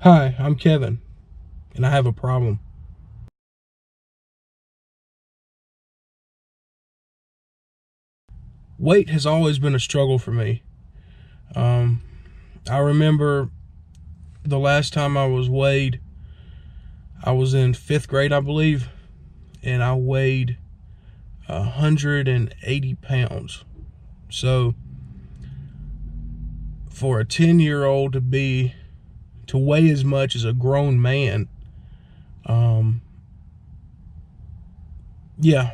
Hi, I'm Kevin, and I have a problem. Weight has always been a struggle for me. Um, I remember the last time I was weighed, I was in 5th grade, I believe, and I weighed 180 pounds. So for a 10-year-old to weigh as much as a grown man, um, yeah,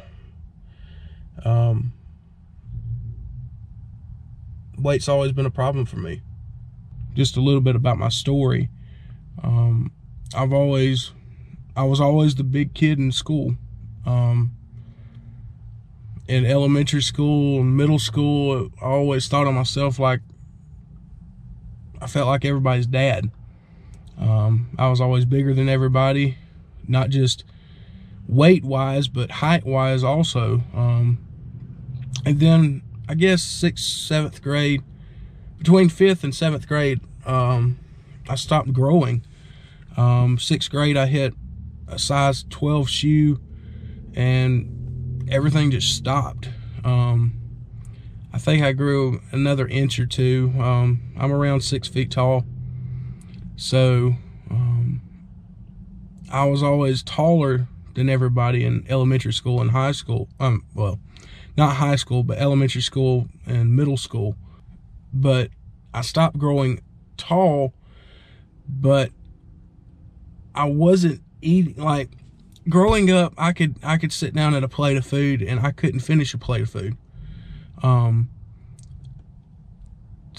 um, weight's always been a problem for me. Just a little bit about my story. Um, I was always the big kid in school. In elementary school and middle school, I always thought of myself like I felt like everybody's dad. I was always bigger than everybody, not just weight-wise, but height-wise also. And then I guess 6th, 7th grade, between 5th and 7th grade, I stopped growing. 6th grade, I hit a size 12 shoe, and everything just stopped. I think I grew another inch or two. I'm around 6 feet tall, so I was always taller than everybody in elementary school and high school. Well, not high school, but elementary school and middle school. But I stopped growing tall, but I wasn't eating. Like, growing up, I could sit down at a plate of food and I couldn't finish a plate of food.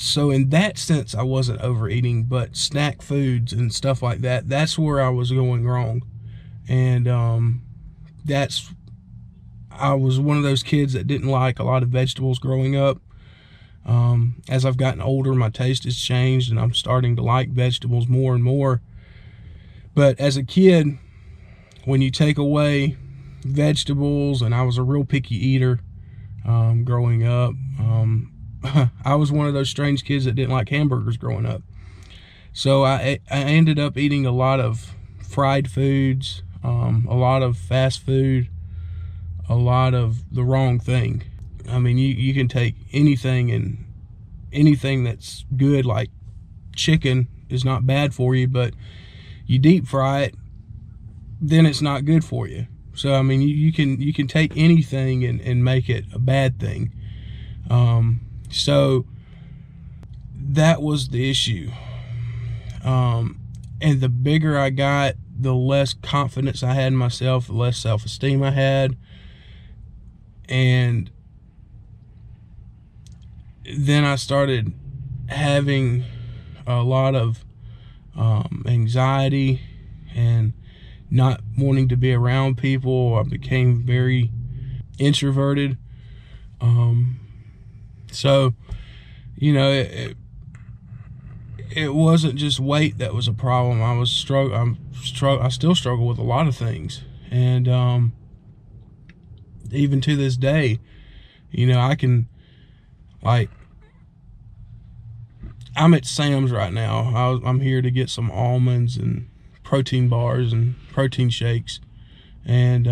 So in that sense, I wasn't overeating, but snack foods and stuff like that, that's where I was going wrong. And I was one of those kids that didn't like a lot of vegetables growing up. As I've gotten older, my taste has changed and I'm starting to like vegetables more and more. But as a kid, when you take away vegetables, and I was a real picky eater growing up, I was one of those strange kids that didn't like hamburgers growing up. So I ended up eating a lot of fried foods, a lot of fast food, a lot of the wrong thing. I mean, you can take anything, and anything that's good, like chicken, is not bad for you, but you deep fry it, then it's not good for you. So I mean, you can take anything and make it a bad thing. So that was the issue. And the bigger I got, the less confidence I had in myself, the less self-esteem I had. And then I started having a lot of anxiety and not wanting to be around people. I became very introverted. So, you know, it wasn't just weight that was a problem. I still struggle with a lot of things. And even to this day, you know, I can, like, I'm at Sam's right now. I'm here to get some almonds and protein bars and protein shakes. And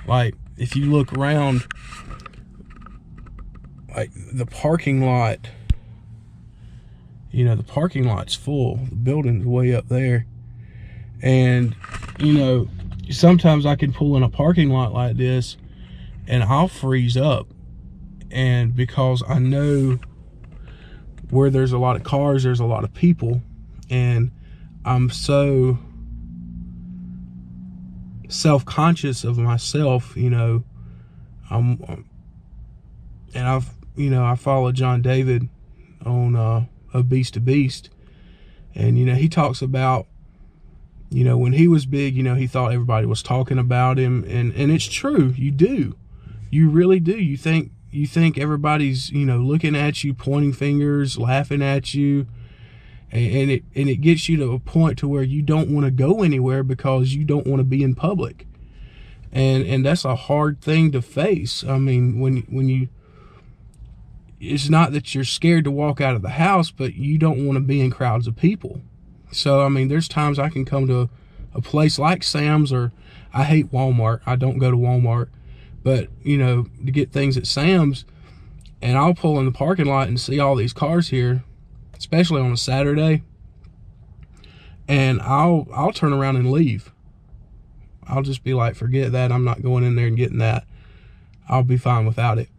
like, if you look around, like the parking lot, you know, the parking lot's full. The building's way up there. And, you know, sometimes I can pull in a parking lot like this and I'll freeze up. And because I know where there's a lot of cars, there's a lot of people, and I'm so self-conscious of myself, you know. And I follow John David on Obese to Beast, and, you know, he talks about, you know, when he was big, you know, he thought everybody was talking about him, and it's true. You really do. You think everybody's, you know, looking at you, pointing fingers, laughing at you, and it gets you to a point to where you don't want to go anywhere because you don't want to be in public. And that's a hard thing to face. I mean, when it's not that you're scared to walk out of the house, but you don't want to be in crowds of people. So, I mean, there's times I can come to a place like Sam's, or I hate Walmart. I don't go to Walmart. But, you know, to get things at Sam's, and I'll pull in the parking lot and see all these cars here, especially on a Saturday, and I'll turn around and leave. I'll just be like, forget that. I'm not going in there and getting that. I'll be fine without it.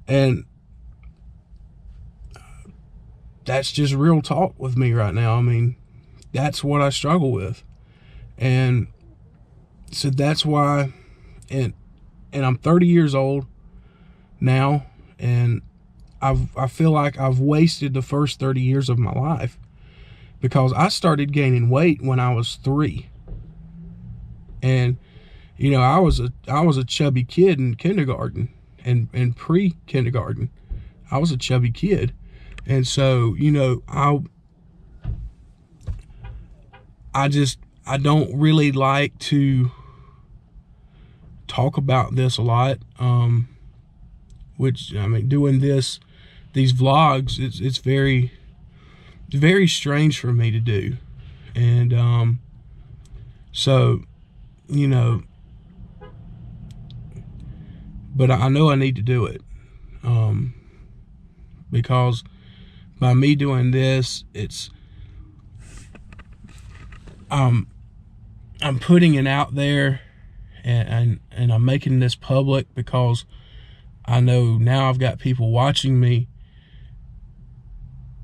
And that's just real talk with me right now. I mean, that's what I struggle with. And so that's why, and I'm 30 years old now, and I feel like I've wasted the first 30 years of my life, because I started gaining weight when I was 3. And, you know, I was a chubby kid in kindergarten and pre-kindergarten. I was a chubby kid. And so, you know, I don't really like to talk about this a lot. Which, I mean, doing these vlogs, it's very strange for me to do. And so, you know, but I know I need to do it, because by me doing this, I'm putting it out there, and I'm making this public, because I know now I've got people watching me,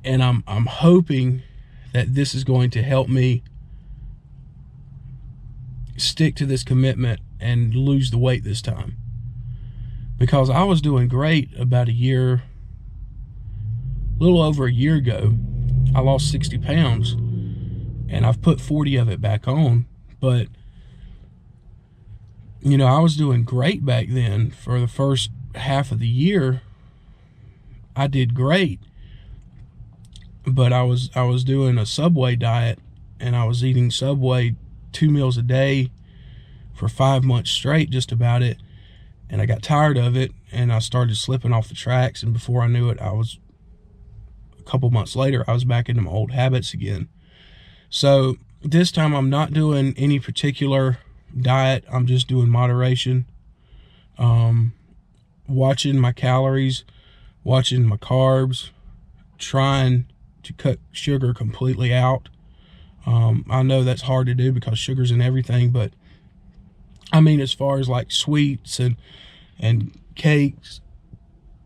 and I'm hoping that this is going to help me stick to this commitment and lose the weight this time. Because I was doing great about a little over a year ago. I lost 60 pounds, and I've put 40 of it back on. But, you know, I was doing great back then. For the first half of the year, I did great. But I was doing a Subway diet, and I was eating Subway 2 meals a day for 5 months straight, just about it. And I got tired of it, and I started slipping off the tracks, and before I knew it, a couple months later, I was back into my old habits again. So this time I'm not doing any particular diet. I'm just doing moderation, watching my calories, watching my carbs, trying to cut sugar completely out. I know that's hard to do because sugar's in everything, but I mean, as far as like sweets and cakes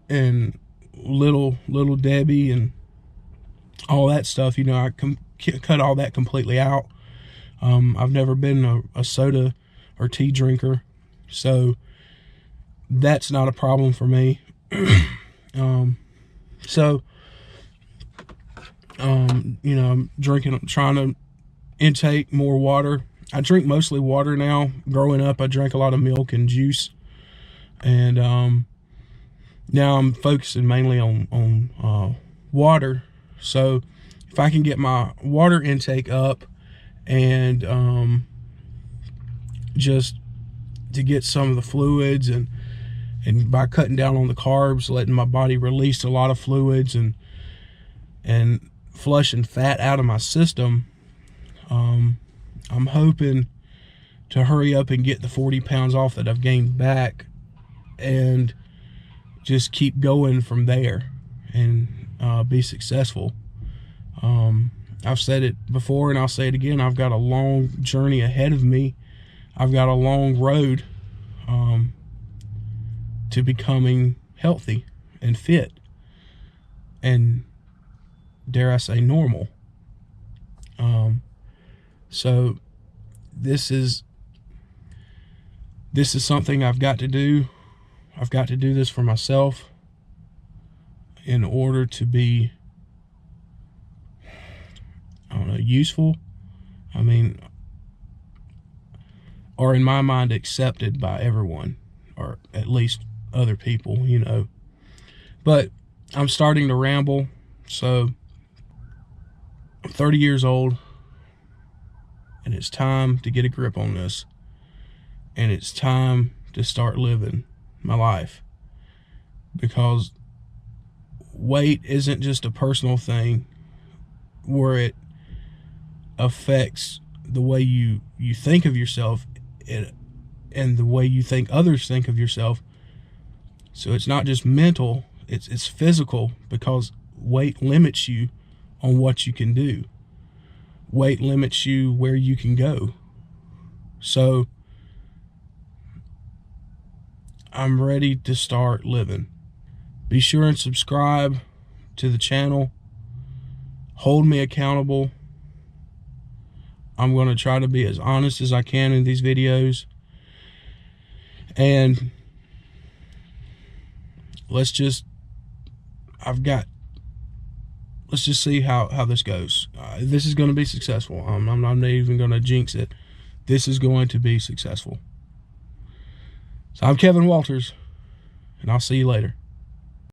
and little Debbie and all that stuff, you know, I cut all that completely out. I've never been a soda or tea drinker, so that's not a problem for me. So, you know, I'm trying to intake more water. I drink mostly water now. Growing up, I drank a lot of milk and juice, and now I'm focusing mainly on water. So if I can get my water intake up, and just to get some of the fluids, and by cutting down on the carbs, letting my body release a lot of fluids, and flushing fat out of my system, I'm hoping to hurry up and get the 40 pounds off that I've gained back, and just keep going from there, and be successful. I've said it before, and I'll say it again. I've got a long journey ahead of me. I've got a long road to becoming healthy and fit, and dare I say normal. So this is something I've got to do. I've got to do this for myself in order to be, I don't know, useful. I mean, or in my mind, accepted by everyone, or at least other people, you know. But I'm starting to ramble, so I'm 30 years old, and it's time to get a grip on this, and it's time to start living my life, because weight isn't just a personal thing where it affects the way you think of yourself and the way you think others think of yourself. So it's not just mental, it's physical, because weight limits you on what you can do. Weight limits you where you can go. So I'm ready to start living. Be sure and subscribe to the channel. Hold me accountable. I'm going to try to be as honest as I can in these videos. And let's just see how this goes. This is going to be successful. I'm not even going to jinx it. This is going to be successful. So I'm Kevin Walters, and I'll see you later.